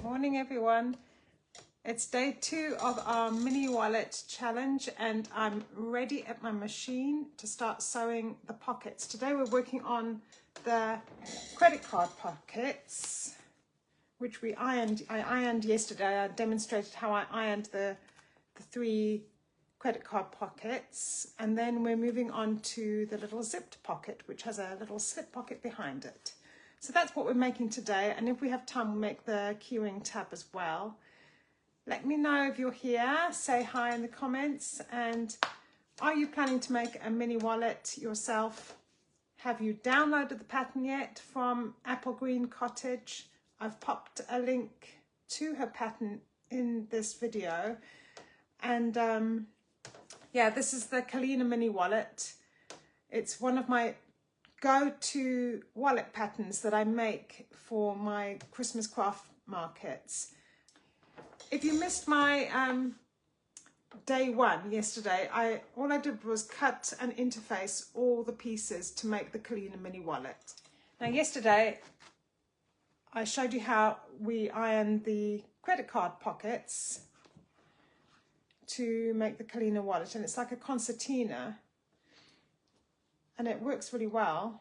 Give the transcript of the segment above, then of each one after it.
Morning everyone. It's day 2 of our mini wallet challenge and I'm ready at my machine to start sewing the pockets. Today we're working on the credit card pockets, which I ironed yesterday. I demonstrated how I ironed the 3 credit card pockets, and then we're moving on to the little zipped pocket, which has a little slip pocket behind it. So that's what we're making today, and if we have time, we'll make the keyring tab as well. Let me know if you're here, say hi in the comments, and are you planning to make a mini wallet yourself? Have you downloaded the pattern yet from AppleGreen Cottage? I've popped a link to her pattern in this video, and yeah, this is the Kalina Mini Wallet. It's one of my go-to wallet patterns that I make for my Christmas craft markets. If you missed my day 1 yesterday, all I did was cut and interface all the pieces to make the Kalina Mini Wallet. Now yesterday I showed you how we iron the credit card pockets to make the Kalina wallet, and it's like a concertina and it works really well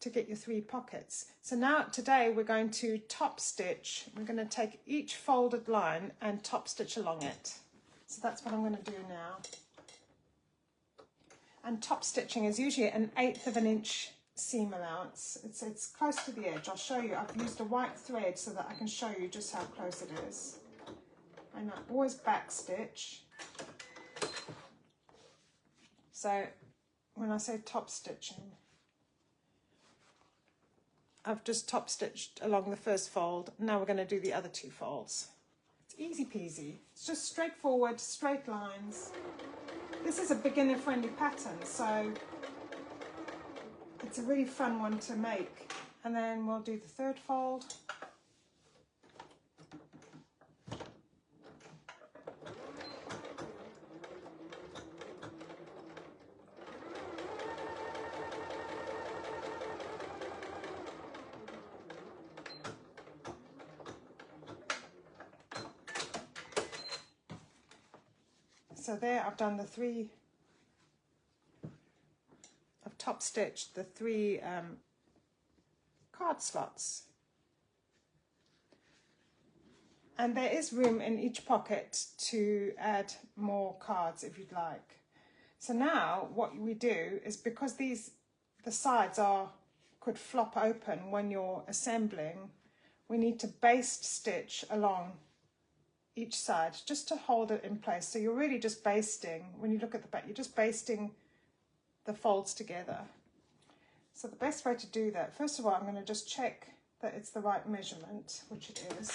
to get your 3 pockets. So now today we're going to top stitch. We're going to take each folded line and top stitch along it. So that's what I'm going to do now. And top stitching is usually an 1/8 of an inch seam allowance. It's close to the edge. I'll show you. I've used a white thread so that I can show you just how close it is. And I always back stitch. So when I say top stitching, I've just top stitched along the first fold. Now we're going to do the other 2 folds. It's easy peasy. It's just straightforward, straight lines. This is a beginner friendly pattern, so it's a really fun one to make. And then we'll do the 3rd fold. So there I've done the 3, I've top stitched the 3 card slots. And there is room in each pocket to add more cards if you'd like. So now what we do is, because the sides could flop open when you're assembling, we need to baste stitch along each side just to hold it in place. So you're really just basting. When you look at the back, you're just basting the folds together. So the best way to do that, first of all, I'm going to just check that it's the right measurement, which it is.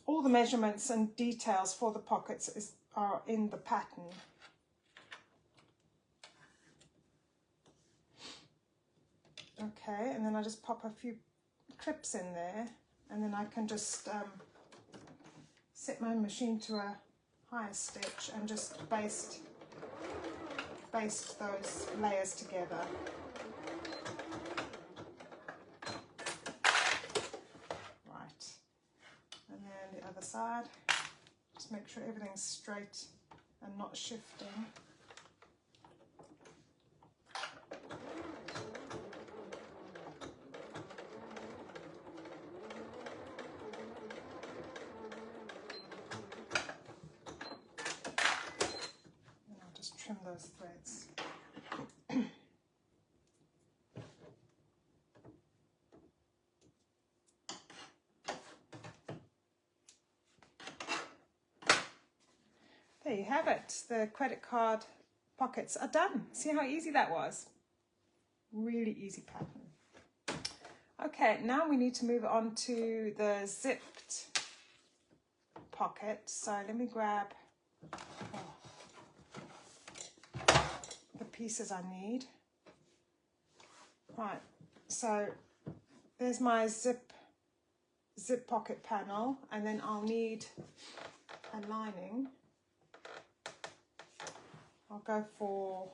All the measurements and details for the pockets are in the pattern. Okay, and then I just pop a few clips in there, and then I can just set my machine to a higher stitch and just baste those layers together. Right, and then the other side, just make sure everything's straight and not shifting. Trim those threads. There you have it. The credit card pockets are done. See how easy that was? Really easy pattern. Okay, now we need to move on to the zipped pocket. So let me grab the pieces I need. Right, so there's my zip pocket panel, and then I'll need a lining. I'll go for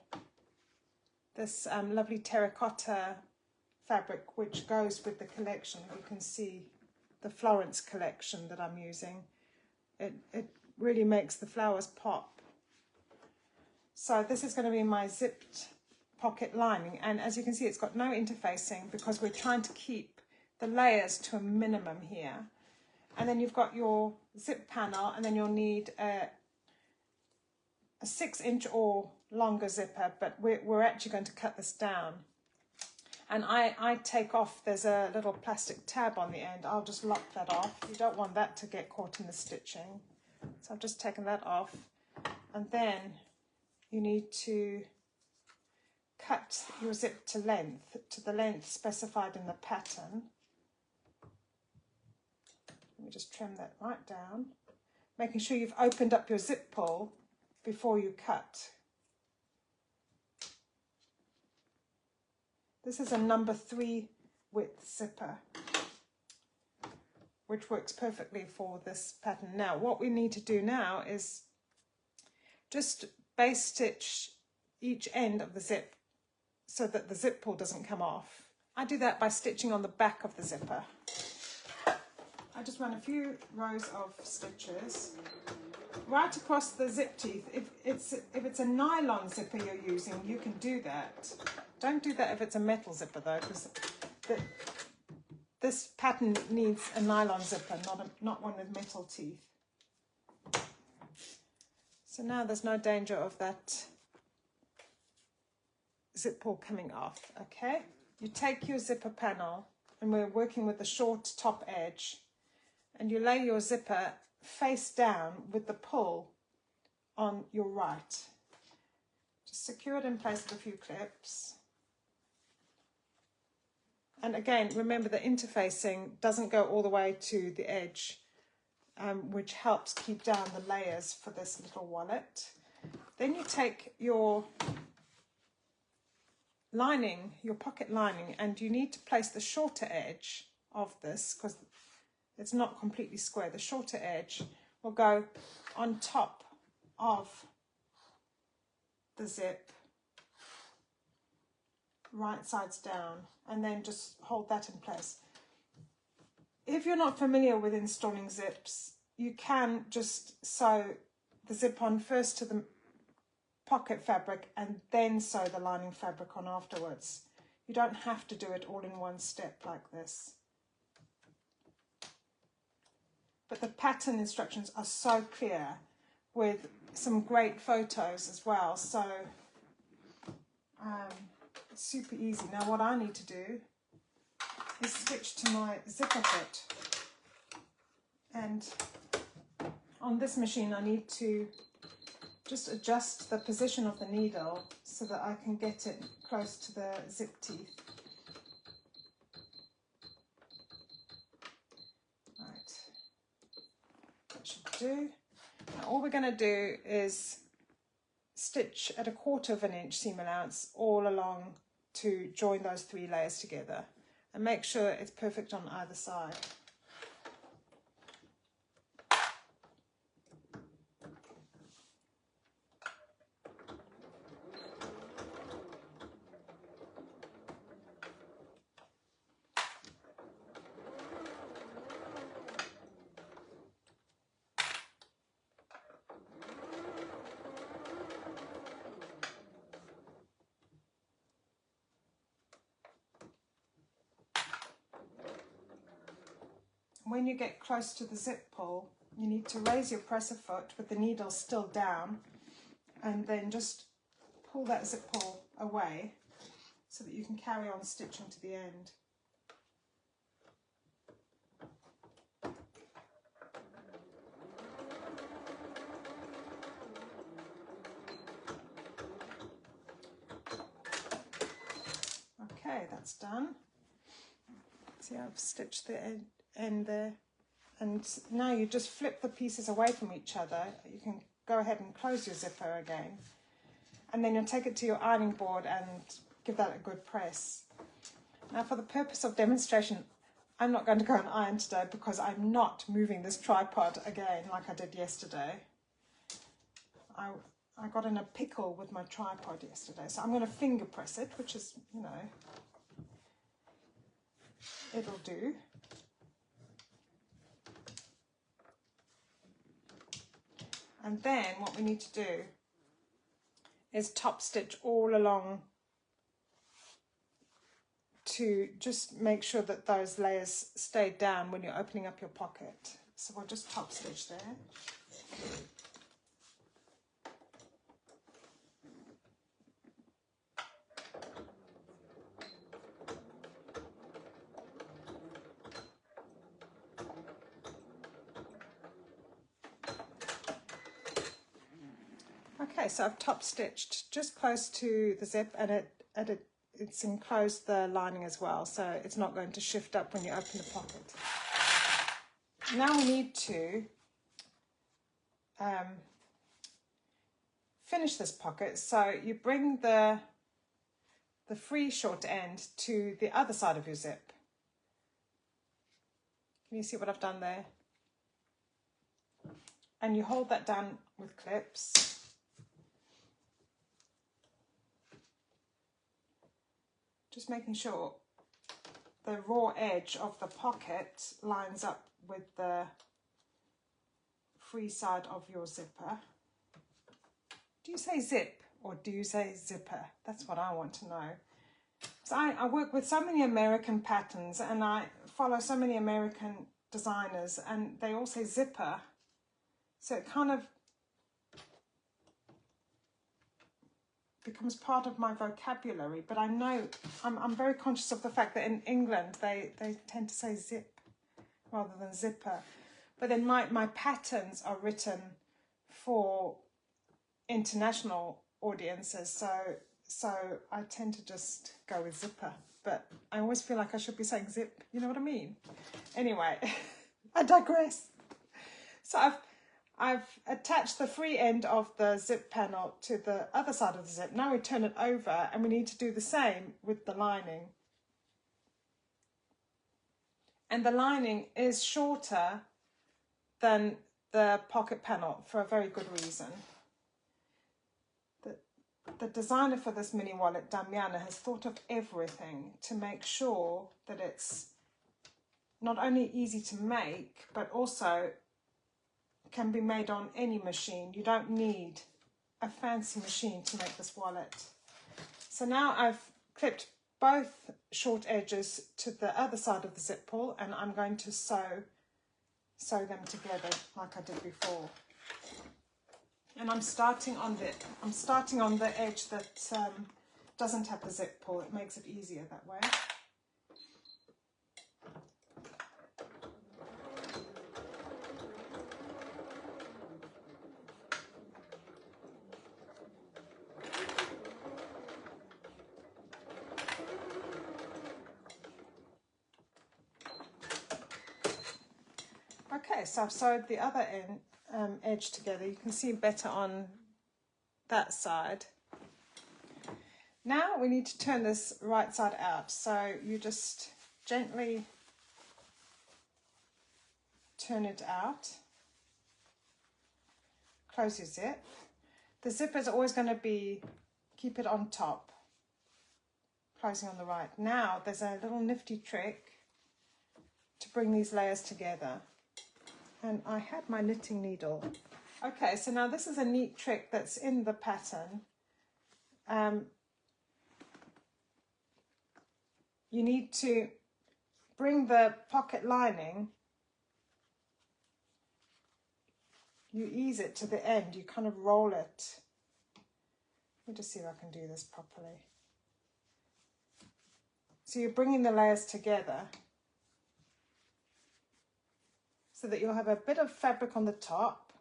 this lovely terracotta fabric which goes with the collection. You can see the Florence collection that I'm using. It really makes the flowers pop. So this is going to be my zipped pocket lining, and as you can see, it's got no interfacing because we're trying to keep the layers to a minimum here. And then you've got your zip panel, and then you'll need a 6-inch or longer zipper, but we're actually going to cut this down. And I take off, there's a little plastic tab on the end. I'll just lock that off. You don't want that to get caught in the stitching. So I've just taken that off. And then you need to cut your zip to the length specified in the pattern. Let me just trim that right down, making sure you've opened up your zip pull before you cut. This is a number 3 width zipper, which works perfectly for this pattern. Now, what we need to do now is just base stitch each end of the zip so that the zip pull doesn't come off. I do that by stitching on the back of the zipper. I just run a few rows of stitches right across the zip teeth. If it's a nylon zipper you're using, you can do that. Don't do that if it's a metal zipper though, because this pattern needs a nylon zipper, not one with metal teeth. So now there's no danger of that zip pull coming off. Okay, you take your zipper panel, and we're working with the short top edge, and you lay your zipper face down with the pull on your right. Just secure it in place with a few clips. And again, remember the interfacing doesn't go all the way to the edge, which helps keep down the layers for this little wallet. Then you take your lining, your pocket lining, and you need to place the shorter edge of this, because it's not completely square. The shorter edge will go on top of the zip, right sides down, and then just hold that in place. If you're not familiar with installing zips, you can just sew the zip on first to the pocket fabric and then sew the lining fabric on afterwards. You don't have to do it all in one step like this. But the pattern instructions are so clear, with some great photos as well, so it's super easy. Now what I need to do is switch to my zipper foot, and on this machine I need to just adjust the position of the needle so that I can get it close to the zip teeth. Right, that should do. Now all we're going to do is stitch at 1/4 inch seam allowance all along to join those 3 layers together, and make sure it's perfect on either side. When you get close to the zip pull, you need to raise your presser foot with the needle still down, and then just pull that zip pull away so that you can carry on stitching to the end. Okay, that's done. See, I've stitched the end there, and now you just flip the pieces away from each other. You can go ahead and close your zipper again, and then you'll take it to your ironing board and give that a good press. Now, for the purpose of demonstration, I'm not going to go and iron today because I'm not moving this tripod again like I did yesterday. I got in a pickle with my tripod yesterday, so I'm going to finger press it, which is, you know, it'll do. And then what we need to do is top stitch all along to just make sure that those layers stay down when you're opening up your pocket. So we'll just top stitch there. Okay, so I've top stitched just close to the zip, and it's enclosed the lining as well, so it's not going to shift up when you open the pocket. Now we need to finish this pocket. So you bring the free short end to the other side of your zip. Can you see what I've done there? And you hold that down with clips. Just making sure the raw edge of the pocket lines up with the free side of your zipper. Do you say zip or do you say zipper? That's what I want to know. So I work with so many American patterns and I follow so many American designers and they all say zipper. So it kind of becomes part of my vocabulary, but I know I'm very conscious of the fact that in England they tend to say zip rather than zipper. But then my patterns are written for international audiences, so I tend to just go with zipper, but I always feel like I should be saying zip, you know what I mean? Anyway, I digress. So I've attached the free end of the zip panel to the other side of the zip. Now we turn it over and we need to do the same with the lining. And the lining is shorter than the pocket panel for a very good reason. The designer for this mini wallet, Damiana, has thought of everything to make sure that it's not only easy to make, but also can be made on any machine. You don't need a fancy machine to make this wallet. So now I've clipped both short edges to the other side of the zip pull, and I'm going to sew them together like I did before. And I'm starting on the edge that doesn't have the zip pull. It makes it easier that way. Okay, so I've sewed the other edge together. You can see better on that side. Now we need to turn this right side out. So you just gently turn it out. Close your zip. The zipper is always going to keep it on top, closing on the right. Now there's a little nifty trick to bring these layers together. And I had my knitting needle. Okay, so now this is a neat trick that's in the pattern. You need to bring the pocket lining, you ease it to the end, you kind of roll it. Let me just see if I can do this properly. So you're bringing the layers together so that you'll have a bit of fabric on the top,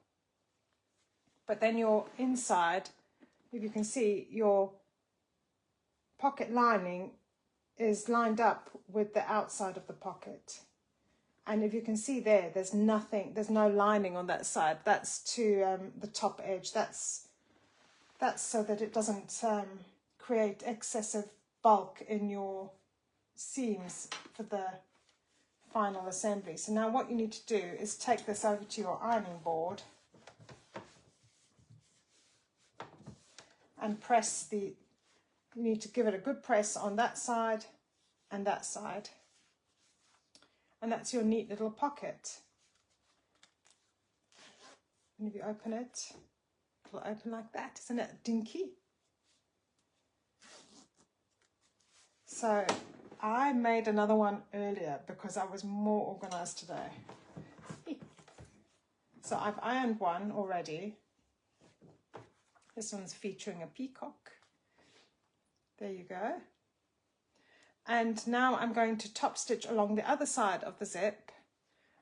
but then your inside, if you can see, your pocket lining is lined up with the outside of the pocket. And if you can see there, there's no lining on that side. That's to the top edge. That's so that it doesn't create excessive bulk in your seams for the final assembly. So now what you need to do is take this over to your ironing board and you need to give it a good press on that side and that side. And that's your neat little pocket. And if you open it, it'll open like that. Isn't it dinky? So I made another one earlier because I was more organized today. So I've ironed one already. This one's featuring a peacock. There you go. And now I'm going to top stitch along the other side of the zip.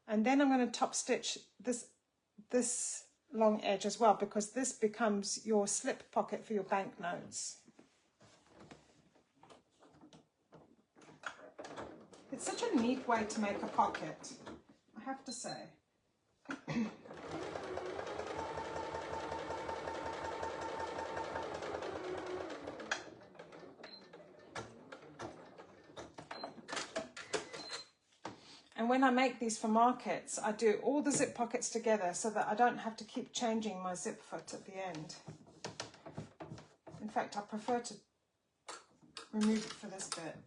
And then I'm going to top stitch this long edge as well, because this becomes your slip pocket for your banknotes. It's such a neat way to make a pocket, I have to say. And when I make these for markets, I do all the zip pockets together so that I don't have to keep changing my zip foot at the end. In fact, I prefer to remove it for this bit,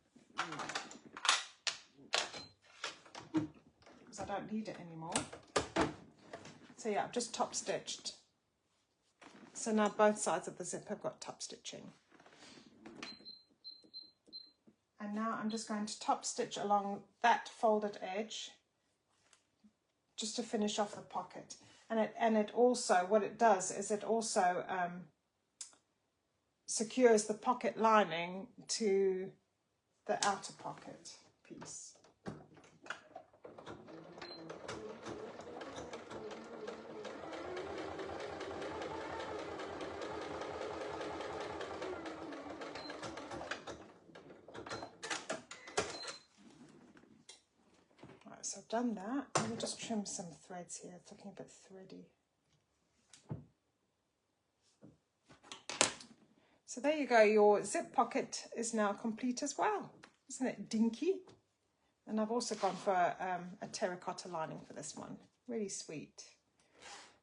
because I don't need it anymore. So yeah, I've just top stitched. So now both sides of the zip have got top stitching. And now I'm just going to top stitch along that folded edge just to finish off the pocket. And it also, what it does is it also secures the pocket lining to the outer pocket piece. So I've done that. Let me just trim some threads here. It's looking a bit thready. So there you go. Your zip pocket is now complete as well. Isn't it dinky? And I've also gone for a terracotta lining for this one. Really sweet.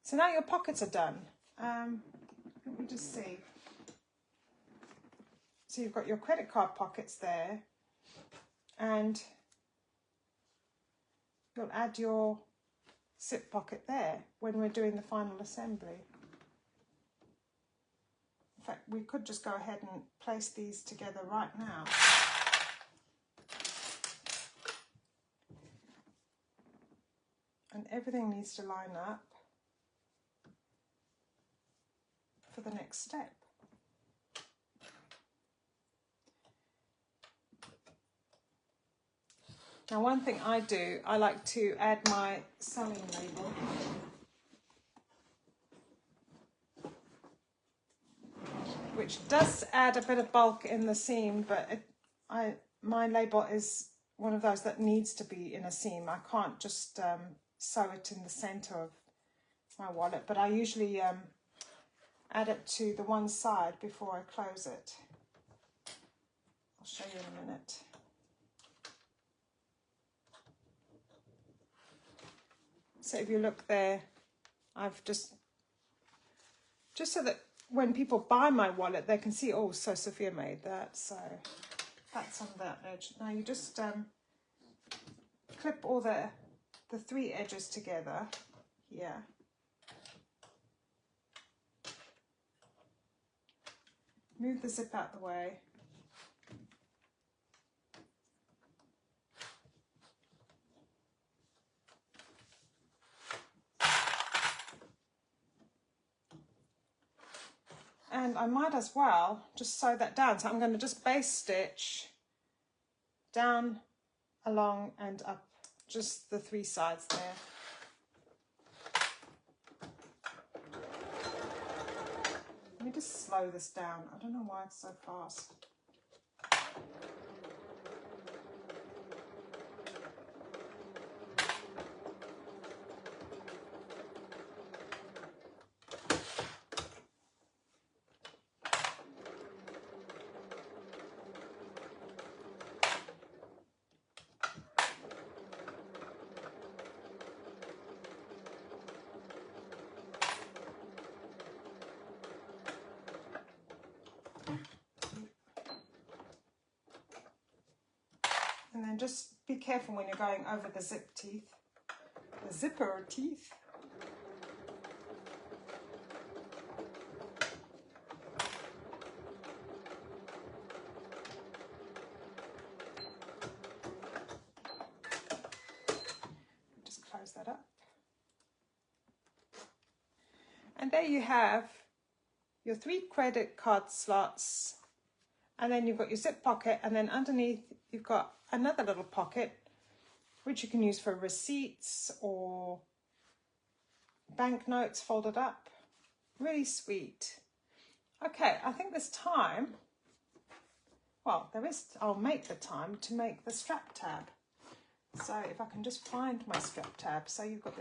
So now your pockets are done. Let me just see. So you've got your credit card pockets there. And you'll add your zip pocket there when we're doing the final assembly. In fact, we could just go ahead and place these together right now. And everything needs to line up for the next step. Now, one thing I do, I like to add my sewing label. Which does add a bit of bulk in the seam, but my label is one of those that needs to be in a seam. I can't just sew it in the center of my wallet, but I usually add it to the one side before I close it. I'll show you in a minute. So if you look there, I've just so that when people buy my wallet, they can see, oh, so Sophia made that. So that's on that edge. Now you just clip all the three edges together here. Move the zip out the way. And I might as well just sew that down. So I'm going to just base stitch down, along and up, just the three sides there. Let me just slow this down. I don't know why it's so fast. And then just be careful when you're going over the zip teeth, the zipper teeth. Just close that up. And there you have your 3 credit card slots, and then you've got your zip pocket, and then underneath you've got another little pocket which you can use for receipts or banknotes folded up. Really sweet. Okay, I think there's time. Well, I'll make the time to make the strap tab. So if I can just find my strap tab. So you've got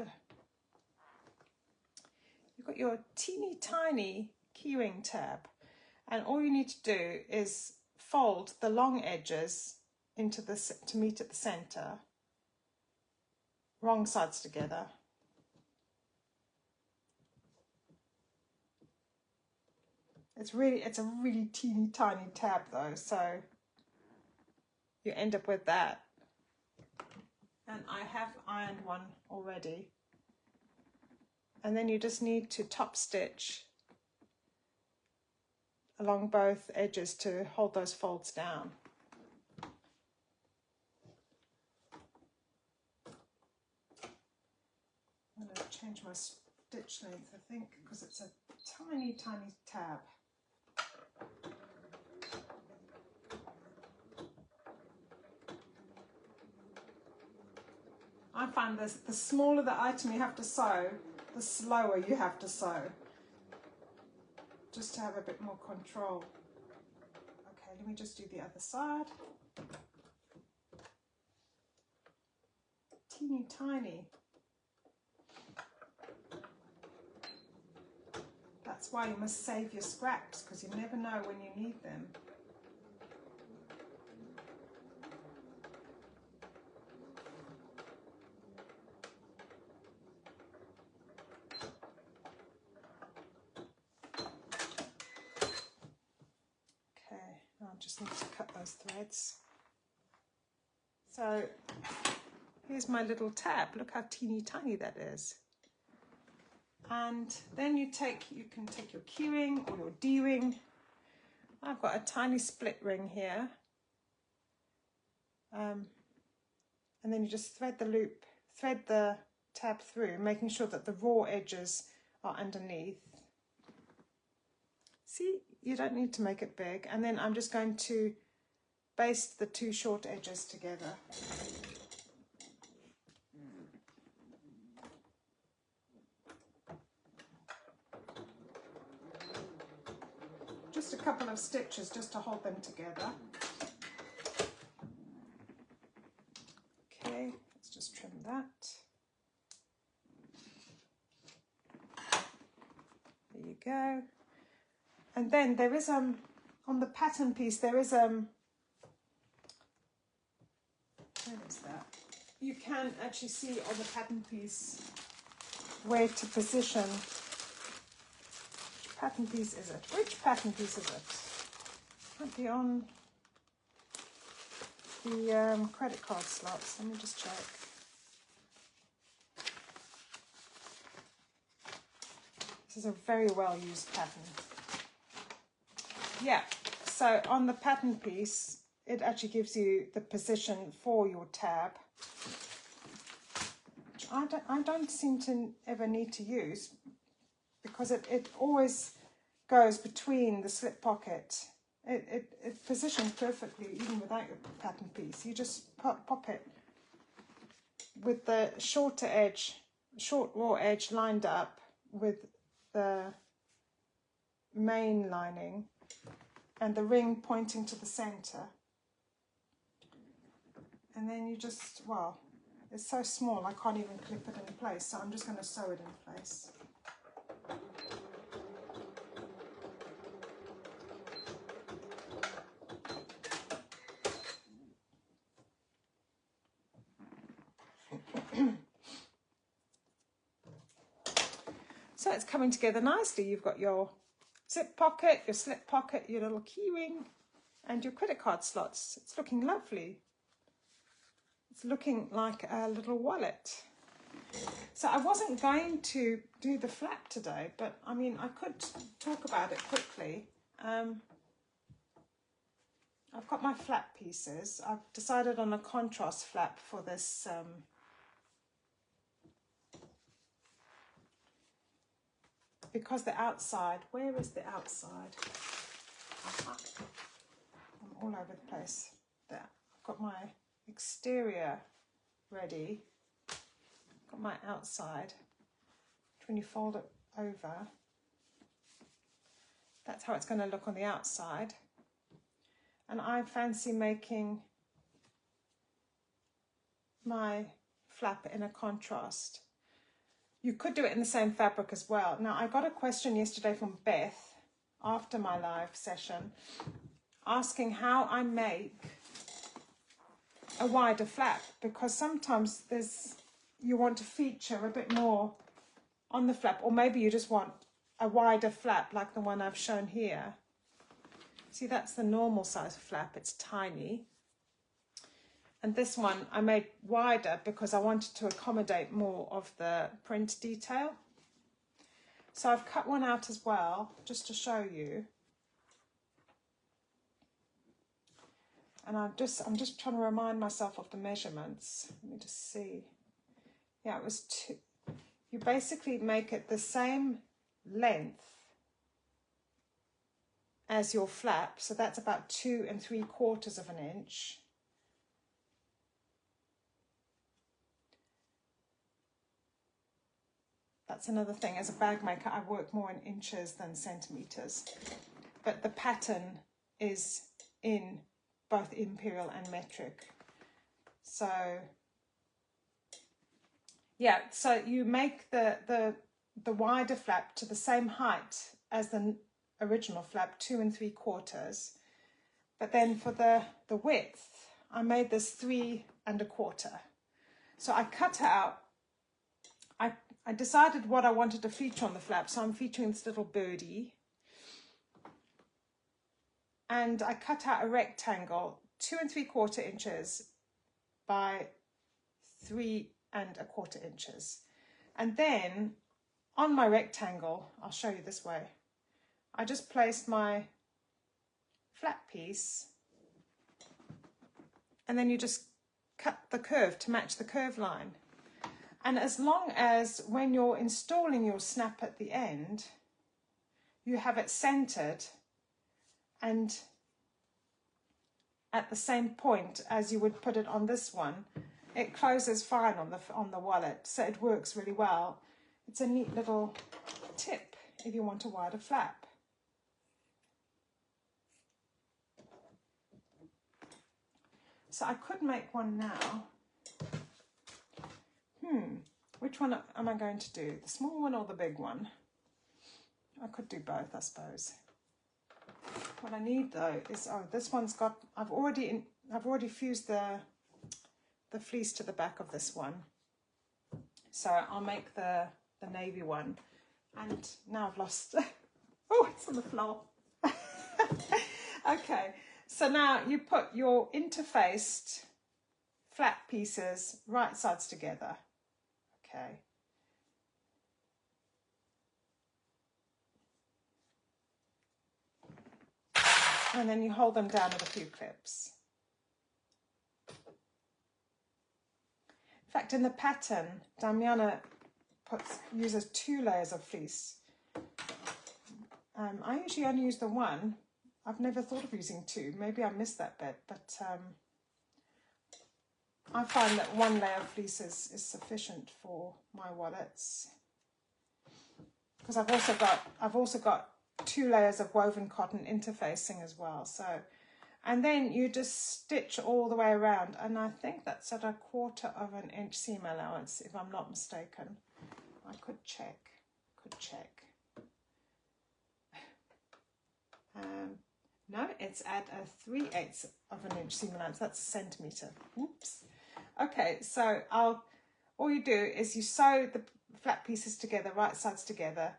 your teeny tiny keyring tab, and all you need to do is fold the long edges to meet at the center, wrong sides together. It's a really teeny tiny tab though, so you end up with that. And I have ironed one already. And then you just need to top stitch along both edges to hold those folds down. I'm going to change my stitch length, I think, because it's a tiny, tiny tab. I find this, the smaller the item you have to sew, the slower you have to sew, just to have a bit more control. Okay, let me just do the other side. Teeny tiny. That's why you must save your scraps, because you never know when you need them. Just need to cut those threads. So here's my little tab. Look how teeny tiny that is. And then you can take your keyring or your D-ring. I've got a tiny split ring here. And then you just thread the tab through, making sure that the raw edges are underneath. See, you don't need to make it big. And then I'm just going to baste the 2 short edges together. Just a couple of stitches just to hold them together. Okay, let's just trim that. There you go. And then there is on the pattern piece there is where is that? You can actually see on the pattern piece where to position. Which pattern piece is it? Which pattern piece is it? Might be on the credit card slots. Let me just check. This is a very well used pattern. Yeah, so on the pattern piece, it actually gives you the position for your tab, which I don't seem to ever need to use, because it always goes between the slip pocket. It positions perfectly even without your pattern piece. You just pop it with the short raw edge lined up with the main lining, and the ring pointing to the center. And then you just, well, it's so small I can't even clip it in place, so I'm just going to sew it in place. So it's coming together nicely. You've got your zip pocket, your slip pocket, your little keyring, and your credit card slots. It's looking lovely. It's looking like a little wallet. So I wasn't going to do the flap today, but I mean, I could talk about it quickly. I've got my flap pieces. I've decided on a contrast flap for this because the outside, where is the outside? I'm all over the place. There, I've got my exterior ready. Got my outside. When you fold it over, that's how it's going to look on the outside. And I fancy making my flap in a contrast. You could do it in the same fabric as well. Now, I got a question yesterday from Beth after my live session asking how I make a wider flap, because sometimes you want to feature a bit more on the flap, or maybe you just want a wider flap like the one I've shown here. See, that's the normal size flap, it's tiny. And this one I made wider because I wanted to accommodate more of the print detail. So I've cut one out as well, just to show you. And I'm just trying to remind myself of the measurements. Let me just see. Yeah, it was two. You basically make it the same length as your flap, so that's about 2 3/4 of an inch. That's another thing. As a bag maker, I work more in inches than centimeters. But the pattern is in both imperial and metric. So yeah, so you make the wider flap to the same height as the original flap, 2 3/4. But then for the width, I made this 3 1/4. So I cut out, I decided what I wanted to feature on the flap. So I'm featuring this little birdie. And I cut out a rectangle 2 3/4 inches by 3 1/4 inches. And then on my rectangle, I'll show you this way, I just placed my flap piece, and then you just cut the curve to match the curve line. And as long as when you're installing your snap at the end, you have it centered and at the same point as you would put it on this one, it closes fine on the wallet, so it works really well. It's a neat little tip if you want a wider flap. So I could make one now. Which one am I going to do? The small one or the big one? I could do both, I suppose. What I need though is, this one's got, I've already fused the fleece to the back of this one. So I'll make the navy one. And now I've lost, oh, it's on the floor. Okay, so now you put your interfaced flap pieces right sides together. Okay. And then you hold them down with a few clips. In fact, in the pattern, Damiana uses 2 layers of fleece. I usually only use the one. I've never thought of using 2. Maybe I missed that bit, but I find that 1 layer of fleece is sufficient for my wallets. Because I've also got 2 layers of woven cotton interfacing as well. So, and then you just stitch all the way around, and I think that's at 1/4 inch seam allowance, if I'm not mistaken. I could check. No, it's at 3/8 inch seam allowance. That's a centimetre. Oops. Okay, so all you do is you sew the flat pieces together, right sides together,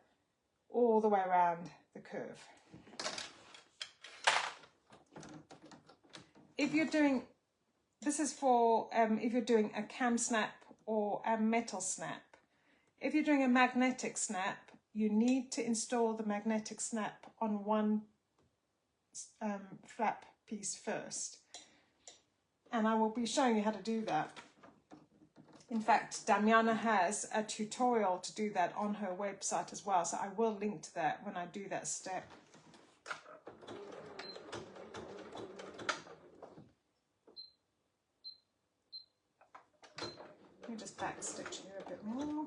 all the way around the curve. If you're doing This is for if you're doing a cam snap or a metal snap. If you're doing a magnetic snap, you need to install the magnetic snap on one flap piece first. And I will be showing you how to do that. In fact, Damiana has a tutorial to do that on her website as well, so I will link to that when I do that step. Let me just back stitch here a bit more.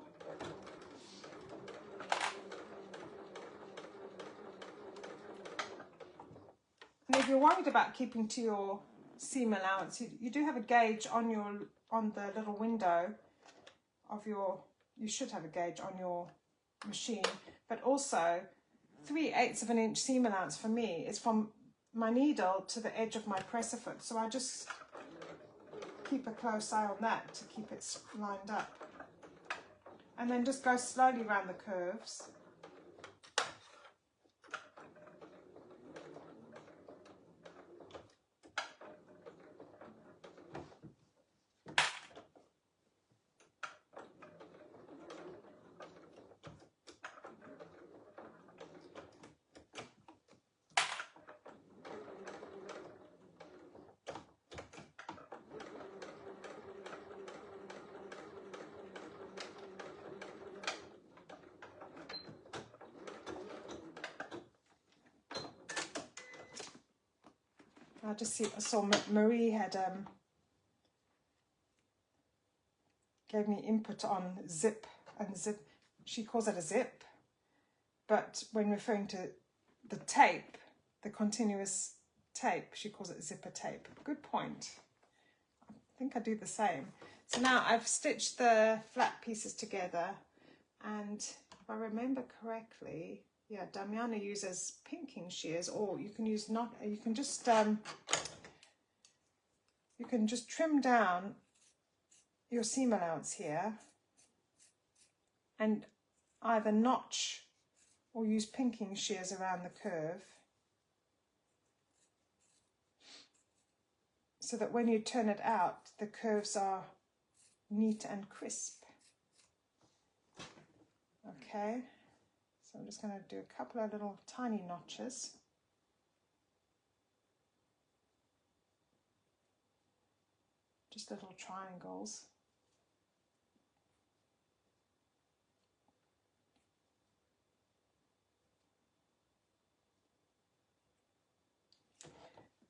And if you're worried about keeping to your seam allowance, you do have a gauge on the little window of your, you should have a gauge on your machine, but also 3/8 of an inch seam allowance for me is from my needle to the edge of my presser foot. So I just keep a close eye on that to keep it lined up. And then just go slowly around the curves. I saw Marie had gave me input on zip and zip. She calls it a zip, but when referring to the tape, the continuous tape, she calls it zipper tape. Good point. I think I do the same. So now I've stitched the flat pieces together, and if I remember correctly, yeah, Damiana uses pinking shears, or you can use you can just trim down your seam allowance here and either notch or use pinking shears around the curve, so that when you turn it out, the curves are neat and crisp. Okay. So I'm just going to do a couple of little tiny notches. Just little triangles.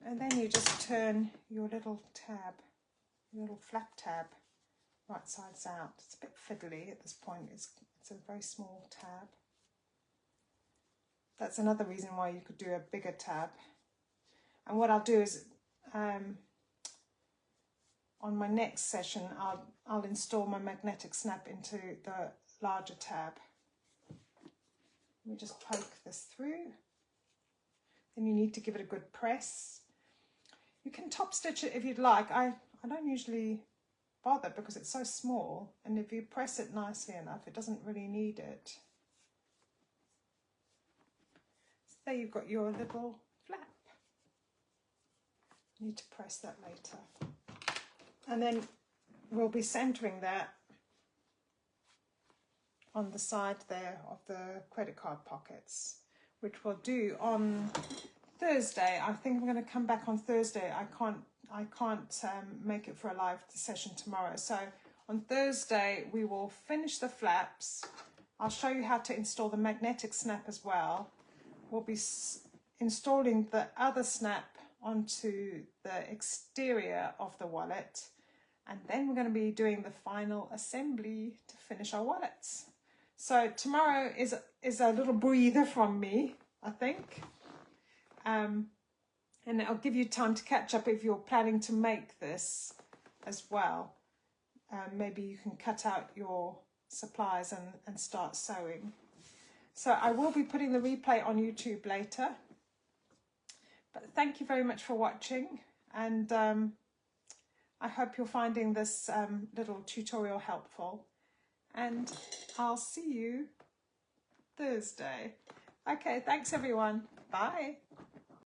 And then you just turn your little tab, your little flap tab, right sides out. It's a bit fiddly at this point. It's a very small tab. That's another reason why you could do a bigger tab. And what I'll do is, on my next session, I'll install my magnetic snap into the larger tab. Let me just poke this through. Then you need to give it a good press. You can top stitch it if you'd like. I don't usually bother because it's so small, and if you press it nicely enough, it doesn't really need it. There you've got your little flap. You need to press that later. And then we'll be centering that on the side there of the credit card pockets, which we'll do on Thursday. I think I'm going to come back on Thursday. I can't make it for a live session tomorrow. So on Thursday, we will finish the flaps. I'll show you how to install the magnetic snap as well. We'll be installing the other snap onto the exterior of the wallet, and then we're going to be doing the final assembly to finish our wallets. So tomorrow is a little breather from me, I think, and it'll give you time to catch up if you're planning to make this as well. Maybe you can cut out your supplies and start sewing. So I will be putting the replay on YouTube later. But thank you very much for watching, and I hope you're finding this little tutorial helpful, and I'll see you Thursday. Okay, thanks everyone. Bye.